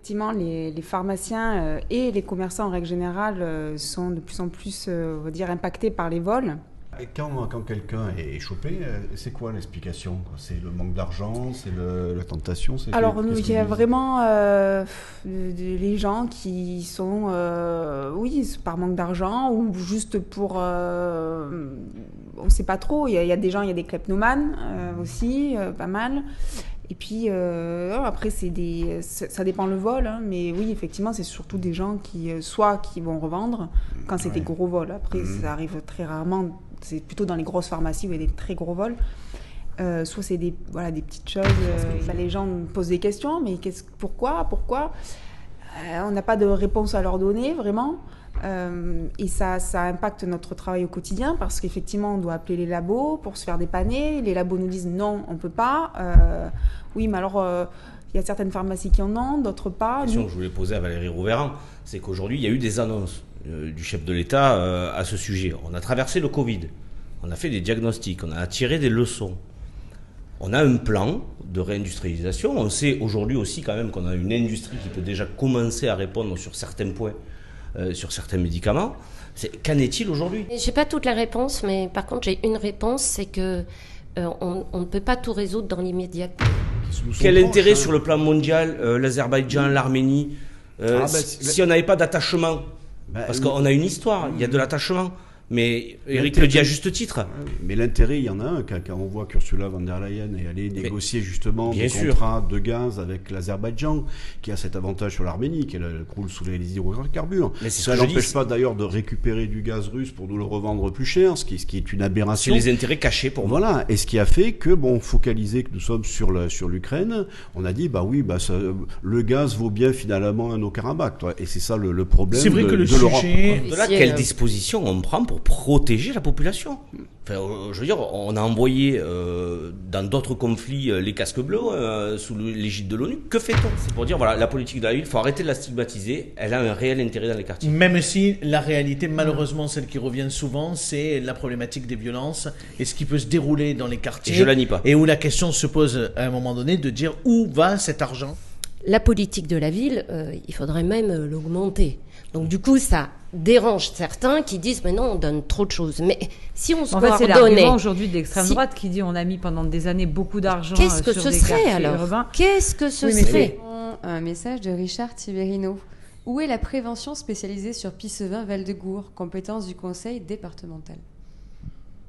effectivement, les pharmaciens et les commerçants en règle générale sont de plus en plus, on va dire, impactés par les vols. Et quand quelqu'un est chopé, c'est quoi l'explication? C'est le manque d'argent, c'est la tentation? Alors, il y a vraiment les gens qui sont, oui, par manque d'argent ou juste pour... on ne sait pas trop. Il y a des gens, il y a des kleptomanes aussi, pas mal. Et puis, après, ça dépend le vol. Hein, mais oui, effectivement, c'est surtout des gens qui vont revendre quand c'est des gros vols. Après, ça arrive très rarement. C'est plutôt dans les grosses pharmacies où il y a des très gros vols. Soit c'est des petites choses. Les gens me posent des questions, mais pourquoi on n'a pas de réponse à leur donner, vraiment. Et ça impacte notre travail au quotidien parce qu'effectivement, on doit appeler les labos pour se faire dépanner. Les labos nous disent non, on ne peut pas. Oui, mais alors, il y a certaines pharmacies qui en ont, d'autres pas. La question que je voulais poser à Valérie Rouvéran, c'est qu'aujourd'hui, il y a eu des annonces du chef de l'État à ce sujet. On a traversé le Covid, on a fait des diagnostics, on a tiré des leçons. On a un plan de réindustrialisation. On sait aujourd'hui aussi quand même qu'on a une industrie qui peut déjà commencer à répondre sur certains points, sur certains médicaments. Qu'en est-il aujourd'hui ? Je n'ai pas toute la réponse, mais par contre j'ai une réponse, c'est que on ne peut pas tout résoudre dans l'immédiat. Quel intérêt sur le plan mondial, l'Azerbaïdjan, l'Arménie, si on n'avait pas d'attachement ? Parce qu'on a une histoire, il y a de l'attachement. Mais Eric le dit à juste titre. Mais l'intérêt, il y en a un. Quand on voit qu'Ursula von der Leyen est allée négocier justement des contrats de gaz avec l'Azerbaïdjan, qui a cet avantage sur l'Arménie, qu'elle croule sous les hydrocarbures. Mais ça n'empêche pas d'ailleurs de récupérer du gaz russe pour nous le revendre plus cher, ce qui est une aberration. C'est les intérêts cachés pour moi. Voilà. Et ce qui a fait que, focalisé que nous sommes sur l'Ukraine, on a dit, le gaz vaut bien finalement un Haut-Karabakh. Et c'est ça le problème. C'est vrai que le l'Europe. sujet. De là, quelle disposition on prend pour protéger la population. Enfin, je veux dire, on a envoyé dans d'autres conflits les casques bleus sous l'égide de l'ONU. Que fait-on ? C'est pour dire, voilà, la politique de la ville, il faut arrêter de la stigmatiser. Elle a un réel intérêt dans les quartiers. Même si la réalité, malheureusement, celle qui revient souvent, c'est la problématique des violences et ce qui peut se dérouler dans les quartiers. Et je la nie pas. Et où la question se pose à un moment donné de dire où va cet argent ? La politique de la ville, il faudrait même l'augmenter. Donc du coup, ça dérange certains qui disent mais non, on donne trop de choses. Mais si on se coordonnait... c'est l'argument aujourd'hui de l'extrême droite qui dit on a mis pendant des années beaucoup d'argent sur des quartiers urbains. Qu'est-ce que ce serait alors ? Qu'est-ce que ce serait ? Un message de Richard Tiberino. Où est la prévention spécialisée sur Pissevin Val-de-Gour, compétence du conseil départemental ?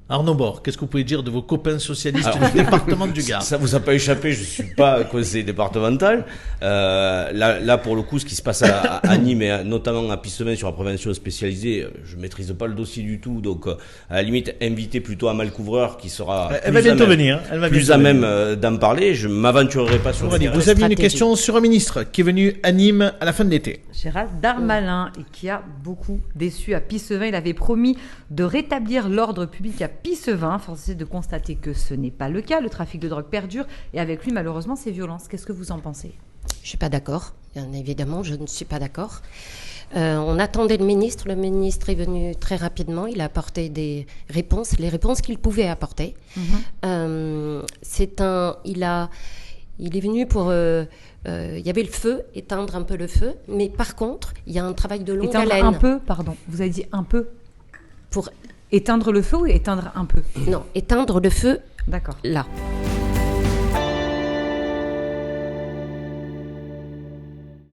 Arnaud Bord, qu'est-ce que vous pouvez dire de vos copains socialistes du département du Gard ? Ça vous a pas échappé, je suis pas conseiller départemental. Là, pour le coup, ce qui se passe à Nîmes et notamment à Pissevin sur la prévention spécialisée, je maîtrise pas le dossier du tout. Donc, à la limite, inviter plutôt Amal Couvreur qui sera plus à même d'en parler. Je m'aventurerai pas sur le terrain. Vous aviez une question sur un ministre qui est venu à Nîmes à la fin de l'été. Gérald Darmanin, et qui a beaucoup déçu à Pissevin. Il avait promis de rétablir l'ordre public à Pissevin. Force est de constater que ce n'est pas le cas. Le trafic de drogue perdure et avec lui, malheureusement, ces violences. Qu'est-ce que vous en pensez ? Je ne suis pas d'accord. Bien évidemment, je ne suis pas d'accord. On attendait le ministre. Le ministre est venu très rapidement. Il a apporté des réponses, les réponses qu'il pouvait apporter. Il est venu pour... il y avait le feu, éteindre un peu le feu. Mais par contre, il y a un travail de longue haleine. Éteindre un peu, pardon. Vous avez dit un peu ? Pour éteindre le feu ou éteindre un peu ? Non, éteindre le feu, d'accord. Là.